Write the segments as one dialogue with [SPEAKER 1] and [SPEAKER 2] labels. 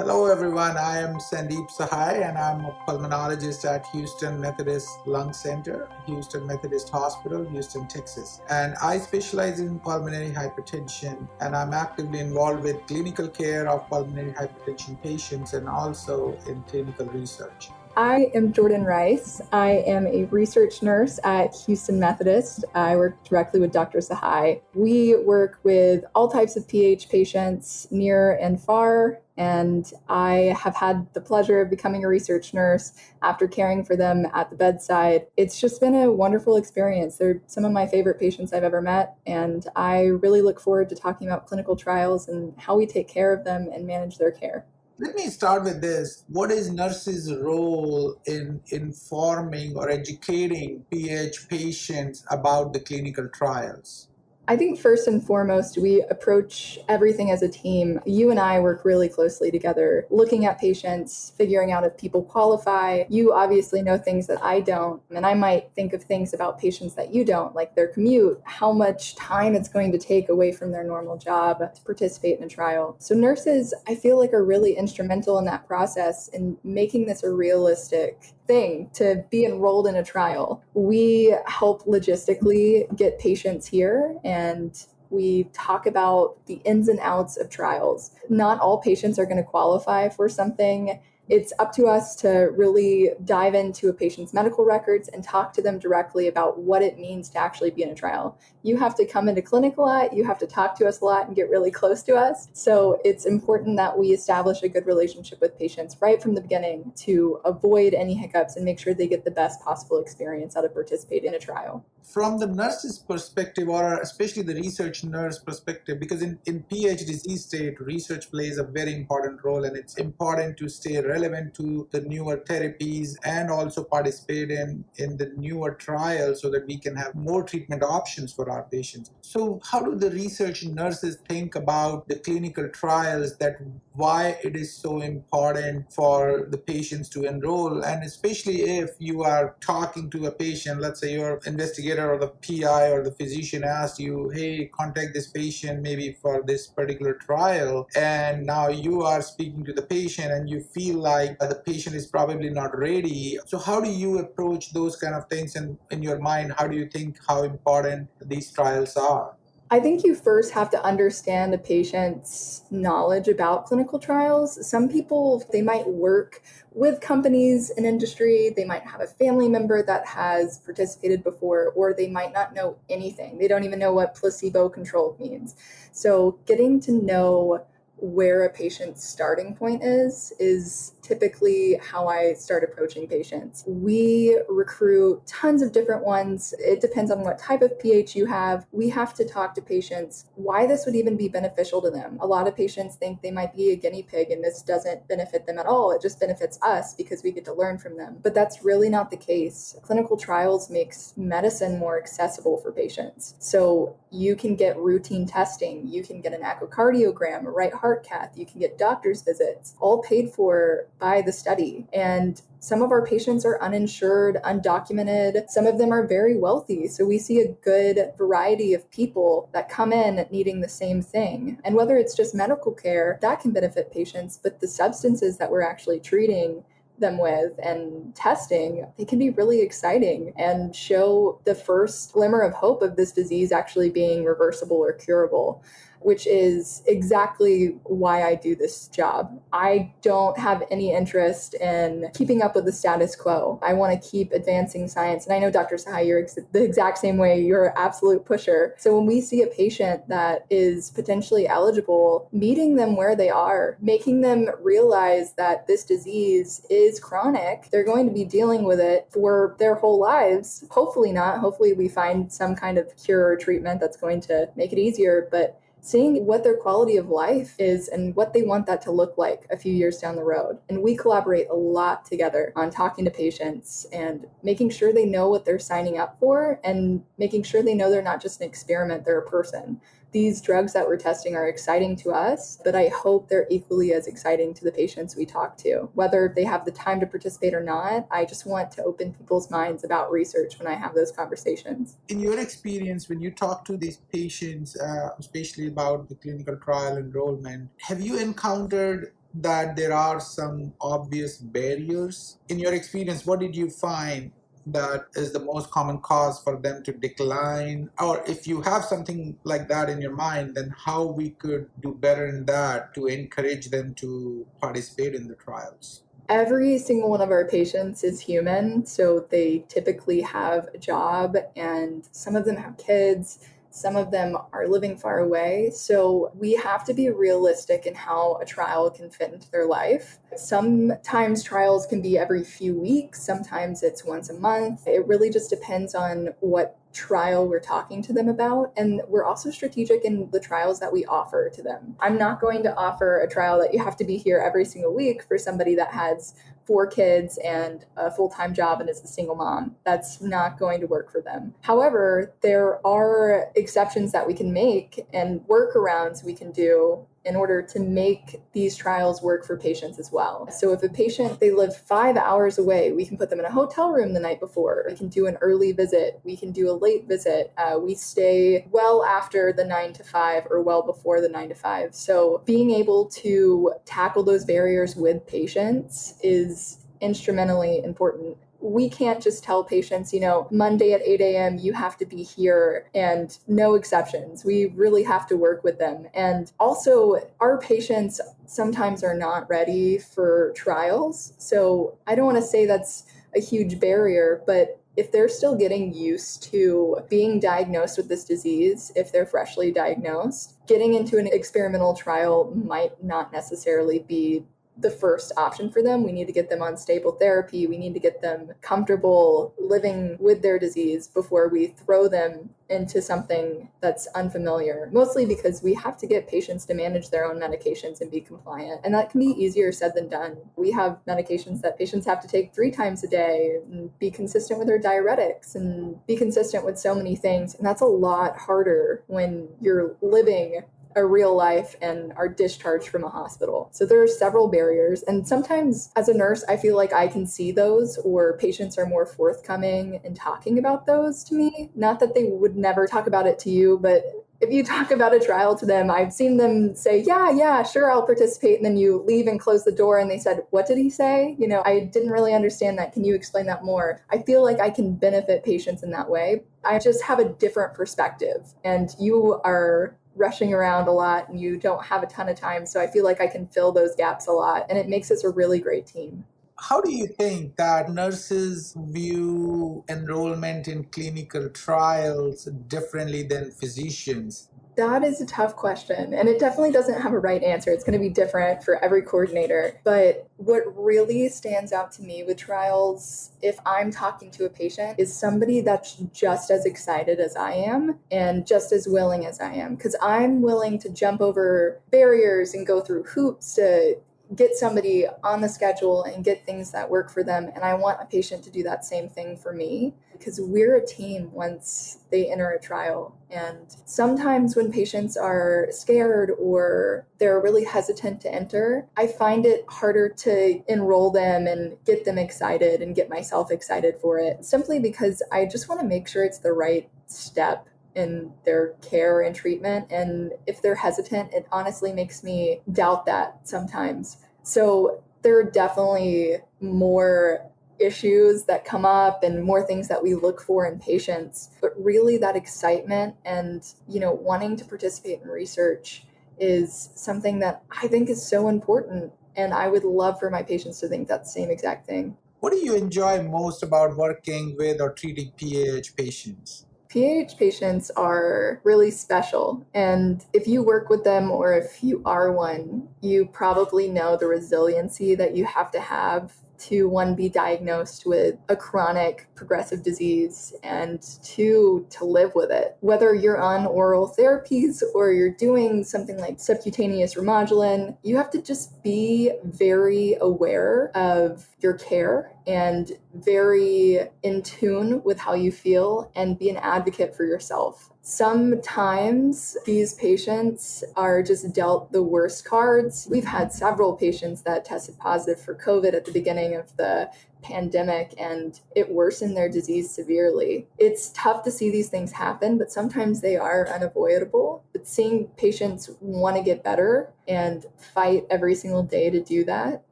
[SPEAKER 1] Hello, everyone. I am Sandeep Sahay, and I'm a pulmonologist at Houston Methodist Lung Center, Houston Methodist Hospital, Houston, Texas. And I specialize in pulmonary hypertension, and I'm actively involved with clinical care of pulmonary hypertension patients and also in clinical research.
[SPEAKER 2] I am Jordin Rice. I am a research nurse at Houston Methodist. I work directly with Dr. Sahay. We work with all types of PH patients, near and far, and I have had the pleasure of becoming a research nurse after caring for them at the bedside. It's just been a wonderful experience. They're some of my favorite patients I've ever met, and I really look forward to talking about clinical trials and how we take care of them and manage their care.
[SPEAKER 1] Let me start with this. What is nurses' role in informing or educating PH patients about the clinical trials?
[SPEAKER 2] I think first and foremost, we approach everything as a team. You and I work really closely together, looking at patients, figuring out if people qualify. You obviously know things that I don't, and I might think of things about patients that you don't, like their commute, how much time it's going to take away from their normal job to participate in a trial. So nurses, I feel like, are really instrumental in that process in making this a realistic thing to be enrolled in a trial. We help logistically get patients here, and we talk about the ins and outs of trials. Not all patients are going to qualify for something. It's up to us to really dive into a patient's medical records and talk to them directly about what it means to actually be in a trial. You have to come into clinic a lot, you have to talk to us a lot and get really close to us. So it's important that we establish a good relationship with patients right from the beginning to avoid any hiccups and make sure they get the best possible experience out of participating in a trial.
[SPEAKER 1] From the nurse's perspective, or especially the research nurse perspective, because in PH disease state, research plays a very important role, and it's important to stay relevant to the newer therapies and also participate in the newer trials so that we can have more treatment options for our patients. So how do the research nurses think about the clinical trials, that why it is so important for the patients to enroll, and especially if you are talking to a patient, let's say your investigator or the PI or the physician asked you, hey, contact this patient maybe for this particular trial, and now you are speaking to the patient and you feel like the patient is probably not ready. So how do you approach those kind of things, and in your mind, how do you think how important these trials are?
[SPEAKER 2] I think you first have to understand the patient's knowledge about clinical trials. Some people, they might work with companies in industry, they might have a family member that has participated before, or they might not know anything. They don't even know what placebo-controlled means. So getting to know where a patient's starting point is typically how I start approaching patients. We recruit tons of different ones. It depends on what type of PH you have. We have to talk to patients why this would even be beneficial to them. A lot of patients think they might be a guinea pig and this doesn't benefit them at all. It just benefits us because we get to learn from them. But that's really not the case. Clinical trials makes medicine more accessible for patients. So you can get routine testing, you can get an echocardiogram, a right heart cath, you can get doctor's visits, all paid for by the study. And some of our patients are uninsured, undocumented. Some of them are very wealthy. So we see a good variety of people that come in needing the same thing. And whether it's just medical care, that can benefit patients, but the substances that we're actually treating them with and testing, they can be really exciting and show the first glimmer of hope of this disease actually being reversible or curable, which is exactly why I do this job. I don't have any interest in keeping up with the status quo. I want to keep advancing science. And I know, Dr. Sahay, you're the exact same way. You're an absolute pusher. So when we see a patient that is potentially eligible, meeting them where they are, making them realize that this disease is chronic, they're going to be dealing with it for their whole lives. Hopefully not. Hopefully we find some kind of cure or treatment that's going to make it easier. But seeing what their quality of life is and what they want that to look like a few years down the road. And we collaborate a lot together on talking to patients and making sure they know what they're signing up for and making sure they know they're not just an experiment, they're a person. These drugs that we're testing are exciting to us, but I hope they're equally as exciting to the patients we talk to. Whether they have the time to participate or not, I just want to open people's minds about research when I have those conversations.
[SPEAKER 1] In your experience, when you talk to these patients, especially about the clinical trial enrollment, have you encountered that there are some obvious barriers? In your experience, what did you find that is the most common cause for them to decline? Or if you have something like that in your mind, then how we could do better in that to encourage them to participate in the trials?
[SPEAKER 2] Every single one of our patients is human, so they typically have a job, and some of them have kids. Some of them are living far away. So we have to be realistic in how a trial can fit into their life. Sometimes trials can be every few weeks, sometimes it's once a month. It really just depends on what trial we're talking to them about. And we're also strategic in the trials that we offer to them. I'm not going to offer a trial that you have to be here every single week for somebody that has 4 kids and a full-time job and is a single mom. That's not going to work for them. However, there are exceptions that we can make and workarounds we can do in order to make these trials work for patients as well. So if a patient, they live 5 hours away, we can put them in a hotel room the night before. We can do an early visit. We can do a late visit. We stay well after the 9 to 5 or well before the 9 to 5. So being able to tackle those barriers with patients is instrumentally important. We can't just tell patients, Monday at 8 a.m., you have to be here and no exceptions. We really have to work with them. And also, our patients sometimes are not ready for trials. So I don't want to say that's a huge barrier, but if they're still getting used to being diagnosed with this disease, if they're freshly diagnosed, getting into an experimental trial might not necessarily be the first option for them. We need to get them on stable therapy. We need to get them comfortable living with their disease before we throw them into something that's unfamiliar, mostly because we have to get patients to manage their own medications and be compliant. And that can be easier said than done. We have medications that patients have to take 3 times a day and be consistent with their diuretics and be consistent with so many things. And that's a lot harder when you're living a real life and are discharged from a hospital. So there are several barriers. And sometimes as a nurse, I feel like I can see those, or patients are more forthcoming in talking about those to me. Not that they would never talk about it to you, but if you talk about a trial to them, I've seen them say, yeah, sure, I'll participate. And then you leave and close the door and they said, what did he say? I didn't really understand that. Can you explain that more? I feel like I can benefit patients in that way. I just have a different perspective, and you are rushing around a lot and you don't have a ton of time. So I feel like I can fill those gaps a lot, and it makes us a really great team.
[SPEAKER 1] How do you think that nurses view enrollment in clinical trials differently than physicians?
[SPEAKER 2] That is a tough question, and it definitely doesn't have a right answer. It's going to be different for every coordinator. But what really stands out to me with trials, if I'm talking to a patient, is somebody that's just as excited as I am and just as willing as I am. Because I'm willing to jump over barriers and go through hoops to get somebody on the schedule and get things that work for them. And I want a patient to do that same thing for me, because we're a team once they enter a trial. And sometimes when patients are scared or they're really hesitant to enter, I find it harder to enroll them and get them excited and get myself excited for it, simply because I just want to make sure it's the right step in their care and treatment. And if they're hesitant, it honestly makes me doubt that sometimes. So there are definitely more issues that come up and more things that we look for in patients, but really that excitement and wanting to participate in research is something that I think is so important, and I would love for my patients to think that same exact thing.
[SPEAKER 1] What do you enjoy most about working with or treating PAH patients?
[SPEAKER 2] PAH patients are really special. And if you work with them or if you are one, you probably know the resiliency that you have to have to, one, be diagnosed with a chronic progressive disease, and two, to live with it. Whether you're on oral therapies or you're doing something like subcutaneous Remodulin, you have to just be very aware of your care and very in tune with how you feel and be an advocate for yourself. Sometimes these patients are just dealt the worst cards. We've had several patients that tested positive for COVID at the beginning of the pandemic and it worsened their disease severely. It's tough to see these things happen, but sometimes they are unavoidable. But seeing patients want to get better and fight every single day to do that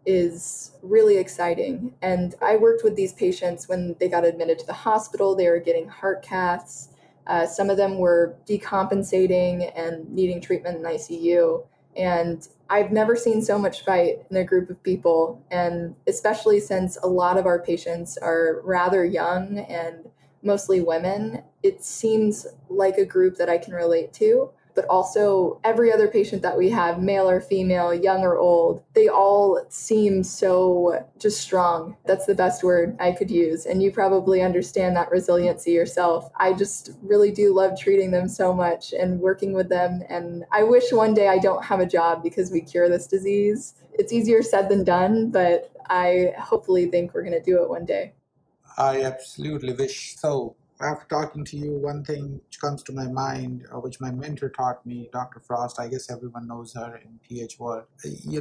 [SPEAKER 2] is really exciting. And I worked with these patients when they got admitted to the hospital. They were getting heart caths. Some of them were decompensating and needing treatment in ICU. And I've never seen so much fight in a group of people. And especially since a lot of our patients are rather young and mostly women, it seems like a group that I can relate to. But also every other patient that we have, male or female, young or old, they all seem so just strong. That's the best word I could use. And you probably understand that resiliency yourself. I just really do love treating them so much and working with them. And I wish one day I don't have a job because we cure this disease. It's easier said than done, but I hopefully think we're going to do it one day.
[SPEAKER 1] I absolutely wish so. After talking to you, one thing which comes to my mind, which my mentor taught me, Dr. Frost, I guess everyone knows her in PH world.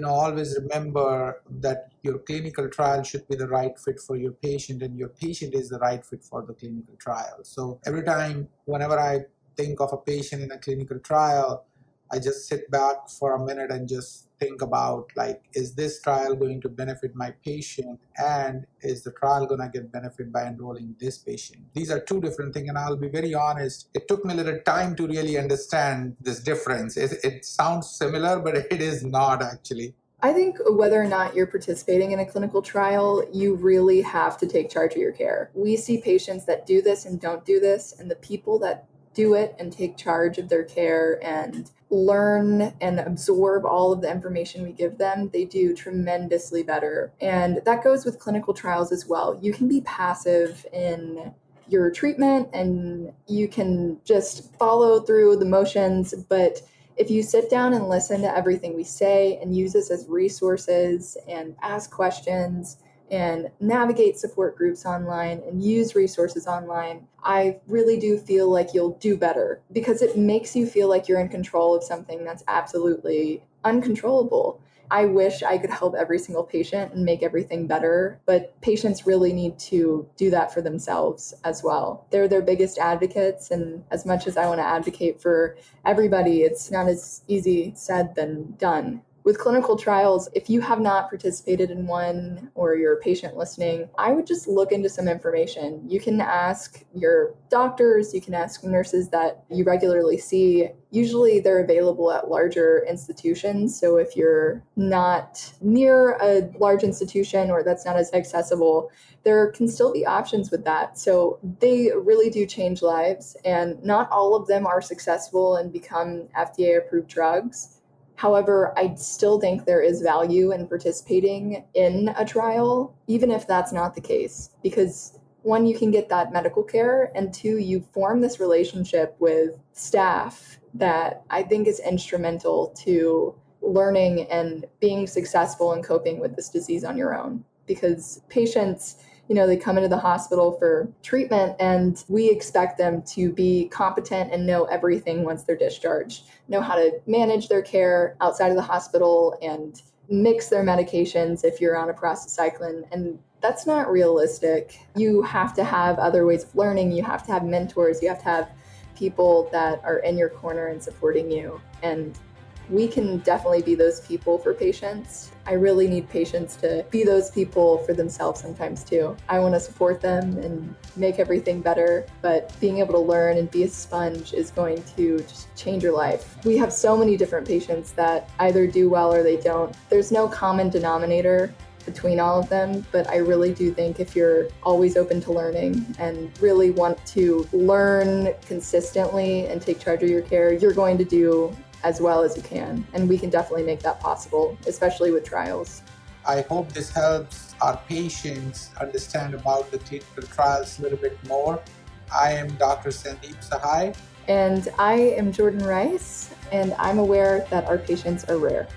[SPEAKER 1] Always remember that your clinical trial should be the right fit for your patient, and your patient is the right fit for the clinical trial. So every time, whenever I think of a patient in a clinical trial, I just sit back for a minute and just think about, like, is this trial going to benefit my patient, and is the trial going to get benefit by enrolling this patient? These are two different things, and I'll be very honest, it took me a little time to really understand this difference. It sounds similar, but it is not actually.
[SPEAKER 2] I think whether or not you're participating in a clinical trial, you really have to take charge of your care. We see patients that do this and don't do this, and the people that do it and take charge of their care and learn and absorb all of the information we give them, they do tremendously better. And that goes with clinical trials as well. You can be passive in your treatment and you can just follow through the motions, but if you sit down and listen to everything we say and use this as resources and ask questions and navigate support groups online and use resources online, I really do feel like you'll do better because it makes you feel like you're in control of something that's absolutely uncontrollable. I wish I could help every single patient and make everything better, but patients really need to do that for themselves as well. They're their biggest advocates, and as much as I want to advocate for everybody, it's not as easy said than done. With clinical trials, if you have not participated in one or you're a patient listening, I would just look into some information. You can ask your doctors, you can ask nurses that you regularly see. Usually they're available at larger institutions. So if you're not near a large institution or that's not as accessible, there can still be options with that. So they really do change lives, and not all of them are successful and become FDA approved drugs. However, I still think there is value in participating in a trial, even if that's not the case, because one, you can get that medical care, and two, you form this relationship with staff that I think is instrumental to learning and being successful in coping with this disease on your own. Because patients, they come into the hospital for treatment and we expect them to be competent and know everything once they're discharged, know how to manage their care outside of the hospital and mix their medications if you're on a prostacyclin. And that's not realistic. You have to have other ways of learning. You have to have mentors. You have to have people that are in your corner and supporting you. And we can definitely be those people for patients. I really need patients to be those people for themselves sometimes too. I want to support them and make everything better, but being able to learn and be a sponge is going to just change your life. We have so many different patients that either do well or they don't. There's no common denominator between all of them, but I really do think if you're always open to learning and really want to learn consistently and take charge of your care, you're going to do as well as you can. And we can definitely make that possible, especially with trials.
[SPEAKER 1] I hope this helps our patients understand about the clinical trials a little bit more. I am Dr. Sandeep Sahay.
[SPEAKER 2] And I am Jordin Rice, and I'm aware that our patients are rare.